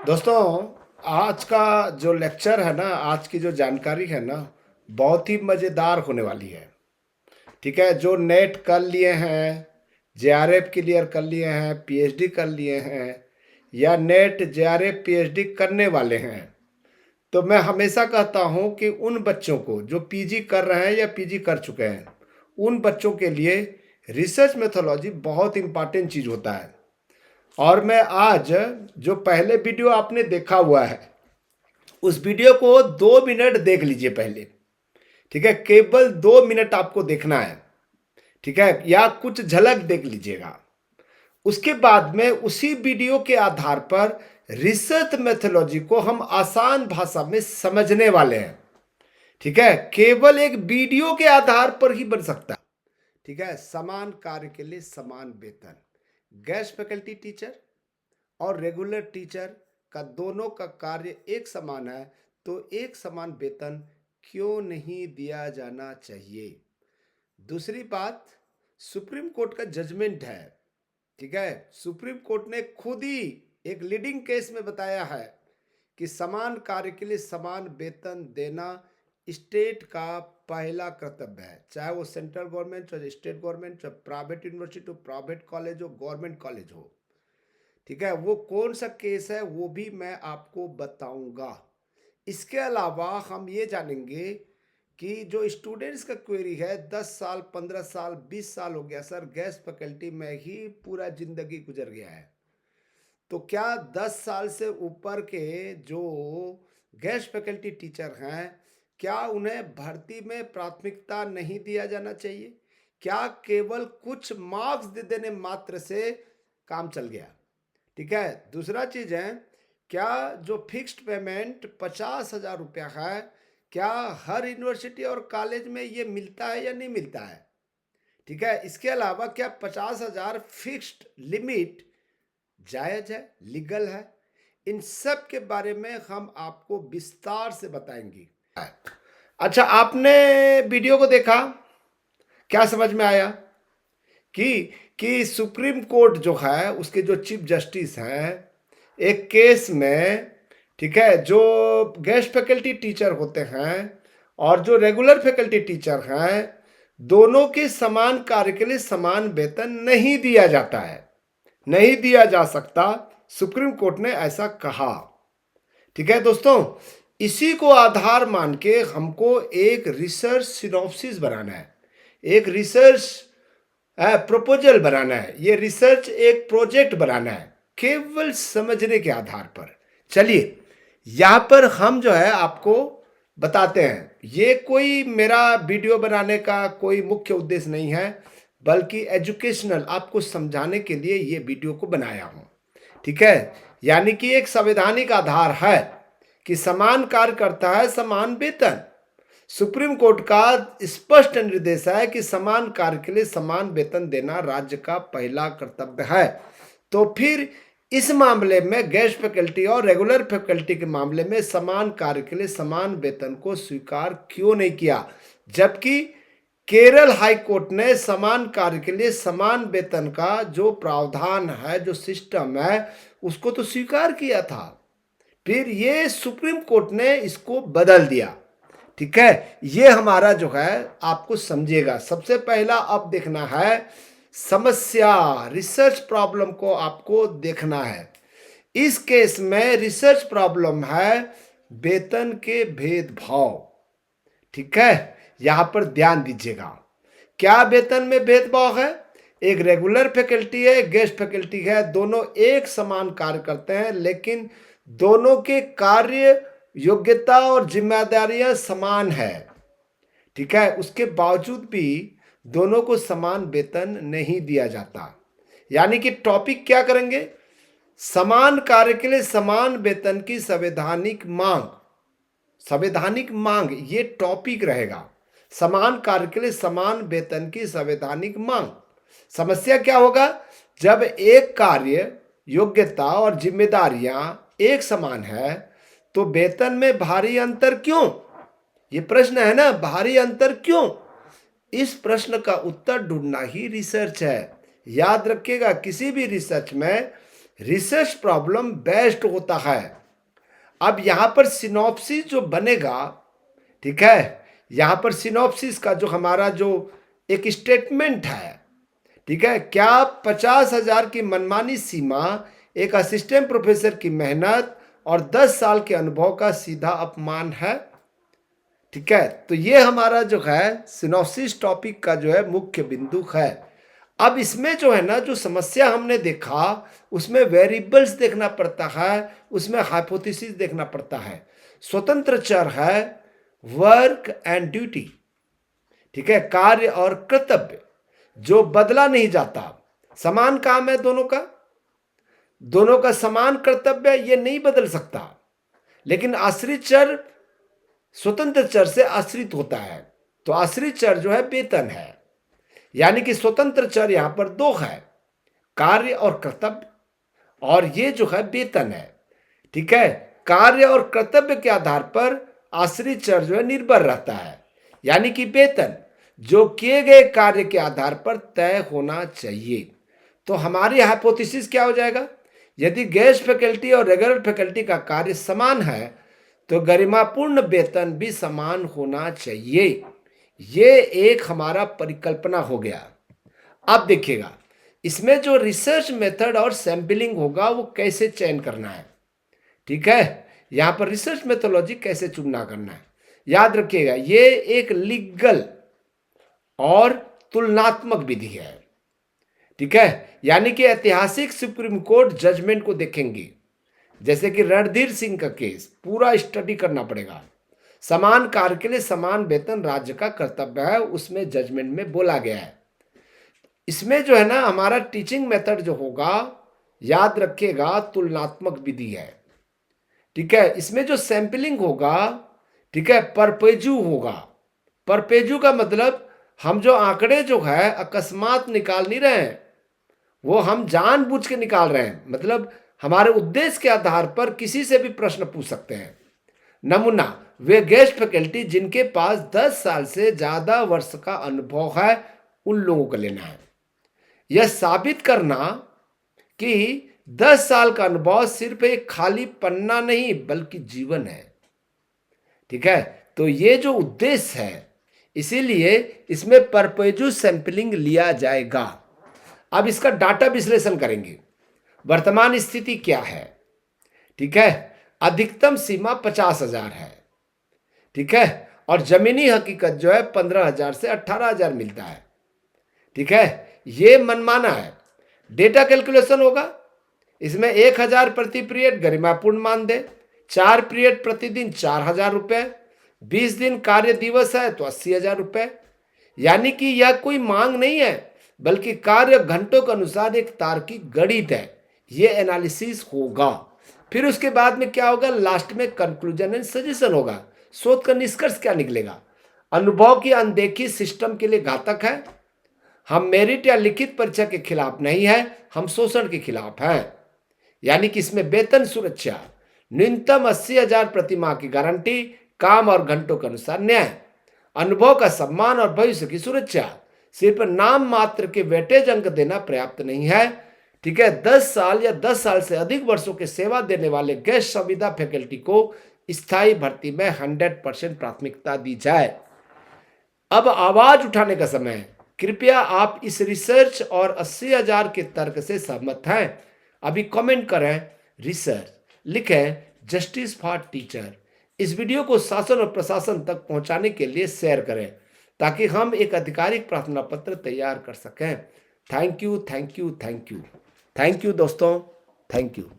दोस्तों, आज का जो लेक्चर है ना, आज की जो जानकारी है ना, बहुत ही मज़ेदार होने वाली है। ठीक है, जो नेट कर लिए हैं, जेआरएफ क्लियर कर लिए हैं, पीएचडी कर लिए हैं, या नेट जेआरएफ पीएचडी करने वाले हैं, तो मैं हमेशा कहता हूं कि उन बच्चों को जो पीजी कर रहे हैं या पीजी कर चुके हैं, उन बच्चों के लिए रिसर्च मेथोलॉजी बहुत इंपॉर्टेंट चीज़ होता है। और मैं आज जो पहले वीडियो आपने देखा हुआ है, उस वीडियो को 2 मिनट देख लीजिए पहले। ठीक है, केवल 2 मिनट आपको देखना है। ठीक है, या कुछ झलक देख लीजिएगा। उसके बाद में उसी वीडियो के आधार पर रिसर्च मेथोलॉजी को हम आसान भाषा में समझने वाले हैं। ठीक है, केवल एक वीडियो के आधार पर ही बन सकता है। ठीक है, समान कार्य के लिए समान वेतन। गेस्ट फैकल्टी टीचर और रेगुलर टीचर का दोनों का कार्य एक समान है, तो एक समान वेतन क्यों नहीं दिया जाना चाहिए। दूसरी बात, सुप्रीम कोर्ट का जजमेंट है। ठीक है, सुप्रीम कोर्ट ने खुद ही एक लीडिंग केस में बताया है कि समान कार्य के लिए समान वेतन देना स्टेट का पहला कर्तव्य है, चाहे वो सेंट्रल गवर्नमेंट, चाहे स्टेट गवर्नमेंट, चाहे प्राइवेट यूनिवर्सिटी हो, प्राइवेट कॉलेज हो, गवर्नमेंट कॉलेज हो। ठीक है, वो कौन सा केस है वो भी मैं आपको बताऊंगा। इसके अलावा हम ये जानेंगे कि जो स्टूडेंट्स का क्वेरी है, 10 साल, 15 साल, 20 साल हो गया सर, गेस्ट फैकल्टी में ही पूरा जिंदगी गुजर गया है, तो क्या 10 साल से ऊपर के जो गेस्ट फैकल्टी टीचर हैं, क्या उन्हें भर्ती में प्राथमिकता नहीं दिया जाना चाहिए? क्या केवल कुछ मार्क्स दे देने मात्र से काम चल गया? ठीक है, दूसरा चीज़ है, क्या जो फिक्स्ड पेमेंट 50,000 रुपया है, क्या हर यूनिवर्सिटी और कॉलेज में ये मिलता है या नहीं मिलता है? ठीक है, इसके अलावा क्या 50,000 फिक्स्ड लिमिट जायज़ है, लीगल है? इन सब के बारे में हम आपको विस्तार से बताएंगे। अच्छा, आपने वीडियो को देखा, क्या समझ में आया कि सुप्रीम कोर्ट जो है उसके जो चीफ जस्टिस हैं, एक केस में, ठीक है, जो गेस्ट फैकल्टी टीचर होते हैं और जो रेगुलर फैकल्टी टीचर हैं, दोनों के समान कार्य के लिए समान वेतन नहीं दिया जाता है, नहीं दिया जा सकता। सुप्रीम कोर्ट ने ऐसा कहा। ठीक है दोस्तों, इसी को आधार मान के हमको एक रिसर्च सिनॉप्सिस बनाना है, एक रिसर्च प्रपोजल बनाना है, ये रिसर्च एक प्रोजेक्ट बनाना है, केवल समझने के आधार पर। चलिए, यहाँ पर हम जो है आपको बताते हैं। ये कोई मेरा वीडियो बनाने का कोई मुख्य उद्देश्य नहीं है, बल्कि एजुकेशनल, आपको समझाने के लिए ये वीडियो को बनाया हूँ। ठीक है, यानी कि एक संवैधानिक आधार है कि समान कार्य करता है समान वेतन। सुप्रीम कोर्ट का स्पष्ट निर्देश है कि समान कार्य के लिए समान वेतन देना राज्य का पहला कर्तव्य है। तो फिर इस मामले में गेस्ट फैकल्टी और रेगुलर फैकल्टी के मामले में समान कार्य के लिए समान वेतन को स्वीकार क्यों नहीं किया, जबकि केरल हाई कोर्ट ने समान कार्य के लिए समान वेतन का जो प्रावधान है, जो सिस्टम है, उसको तो स्वीकार किया था। फिर ये सुप्रीम कोर्ट ने इसको बदल दिया। ठीक है, ये हमारा जो है आपको समझिएगा। सबसे पहला अब देखना है समस्या, रिसर्च प्रॉब्लम को आपको देखना है। इस केस में रिसर्च प्रॉब्लम है वेतन के भेदभाव। ठीक है, यहां पर ध्यान दीजिएगा, क्या वेतन में भेदभाव है? एक रेगुलर फैकल्टी है, गेस्ट फैकल्टी है, दोनों एक समान कार्य करते हैं, लेकिन दोनों के कार्य, योग्यता और जिम्मेदारियां समान है। ठीक है, उसके बावजूद भी दोनों को समान वेतन नहीं दिया जाता। यानी कि टॉपिक क्या करेंगे? समान कार्य के लिए समान वेतन की संवैधानिक मांग। संवैधानिक मांग ये टॉपिक रहेगा, समान कार्य के लिए समान वेतन की संवैधानिक मांग। समस्या क्या होगा? जब एक कार्य, योग्यता और जिम्मेदारियां एक समान है, तो वेतन में भारी अंतर क्यों? ये प्रश्न है ना, भारी अंतर क्यों? इस प्रश्न का उत्तर ढूंढना ही रिसर्च है। याद रखिएगा, किसी भी रिसर्च में रिसर्च प्रॉब्लम बेस्ड होता है। अब यहाँ पर सिनॉप्सिस जो बनेगा, ठीक है, यहाँ पर सिनॉप्सिस का जो हमारा जो एक स्टेटमेंट है, ठीक है, क्या 50,000 की मनमानी सीमा एक असिस्टेंट प्रोफेसर की मेहनत और 10 साल के अनुभव का सीधा अपमान है? ठीक है, तो ये हमारा जो है सिनॉप्सिस टॉपिक का जो है मुख्य बिंदु है। अब इसमें जो है ना, जो समस्या हमने देखा उसमें वेरिएबल्स देखना पड़ता है, उसमें हाइपोथेसिस देखना पड़ता है। स्वतंत्र चर है वर्क एंड ड्यूटी, ठीक है, कार्य और कर्तव्य, जो बदला नहीं जाता। समान काम है दोनों का समान कर्तव्य, ये नहीं बदल सकता। लेकिन आश्रित चर स्वतंत्र चर से आश्रित होता है, तो आश्रित चर जो है वेतन है। यानी कि स्वतंत्र चर यहां पर दो है, कार्य और कर्तव्य, और ये जो है वेतन है। ठीक है, कार्य और कर्तव्य के आधार पर आश्रित चर जो है निर्भर रहता है। यानी कि वेतन जो किए गए कार्य के आधार पर तय होना चाहिए। तो हमारी हाइपोथेसिस क्या हो जाएगा? यदि गेस्ट फैकल्टी और रेगुलर फैकल्टी का कार्य समान है तो गरिमापूर्ण वेतन भी समान होना चाहिए। ये एक हमारा परिकल्पना हो गया। अब देखिएगा इसमें जो रिसर्च मेथड और सैंपलिंग होगा वो कैसे चयन करना है। ठीक है, यहां पर रिसर्च मेथोलॉजी कैसे चुनना करना है, याद रखिएगा ये एक लीगल और तुलनात्मक विधि है। ठीक है, यानी कि ऐतिहासिक सुप्रीम कोर्ट जजमेंट को देखेंगे, जैसे कि रणधीर सिंह का केस पूरा स्टडी करना पड़ेगा। समान कार्य के लिए समान वेतन राज्य का कर्तव्य है, उसमें जजमेंट में बोला गया है। इसमें जो है ना हमारा टीचिंग मेथड जो होगा, याद रखिएगा तुलनात्मक विधि है। ठीक है, इसमें जो सैंपलिंग होगा, ठीक है, परपेजू होगा। परपेजू का मतलब हम जो आंकड़े जो है अकस्मात निकाल नहीं रहे हैं, वो हम जानबूझ के निकाल रहे हैं। मतलब हमारे उद्देश्य के आधार पर किसी से भी प्रश्न पूछ सकते हैं। नमूना वे गेस्ट फैकल्टी जिनके पास 10 साल से ज्यादा वर्ष का अनुभव है, उन लोगों को लेना है। यह साबित करना कि 10 साल का अनुभव सिर्फ एक खाली पन्ना नहीं बल्कि जीवन है। ठीक है, तो ये जो उद्देश्य है, इसीलिए इसमें परपेजू सैंपलिंग लिया जाएगा। अब इसका डाटा विश्लेषण करेंगे, वर्तमान स्थिति क्या है। ठीक है, अधिकतम सीमा 50,000 है। ठीक है, और जमीनी हकीकत जो है 15,000 से 18,000 मिलता है। ठीक है, ये मनमाना है। डेटा कैलकुलेशन होगा, इसमें 1,000 प्रति पीरियड गरिमापूर्ण मान दे, 4 पीरियड प्रतिदिन 4,000 रुपए, 20 दिन कार्य दिवस है तो 80,000 रुपए। यानी कि यह कोई मांग नहीं है बल्कि कार्य घंटों के अनुसार एक तार्किक गणित है। ये एनालिसिस होगा। फिर उसके बाद में क्या होगा, लास्ट में कंक्लूजन एंड सजेशन होगा। शोध का निष्कर्ष क्या निकलेगा? अनुभव की अनदेखी सिस्टम के लिए घातक है। हम मेरिट या लिखित परीक्षा के खिलाफ नहीं है, हम शोषण के खिलाफ हैं। यानी कि इसमें वेतन सुरक्षा, न्यूनतम 80,000 प्रति माह की गारंटी, काम और घंटों के अनुसार न्याय, अनुभव का सम्मान और भविष्य की सुरक्षा। सिर्फ नाम मात्र के वेटेज अंक देना पर्याप्त नहीं है। ठीक है, 10 साल या 10 साल से अधिक वर्षों की सेवा देने वाले गेस्ट संविदा फैकल्टी को स्थायी भर्ती में 100% प्राथमिकता दी जाए। अब आवाज उठाने का समय है। कृपया आप इस रिसर्च और 80,000 के तर्क से सहमत हैं? अभी कमेंट करें रिसर्च, लिखें जस्टिस फॉर टीचर। इस वीडियो को शासन और प्रशासन तक पहुंचाने के लिए शेयर करें ताकि हम एक आधिकारिक प्रार्थना पत्र तैयार कर सकें। Thank you, thank you, thank you, thank you दोस्तों, थैंक यू।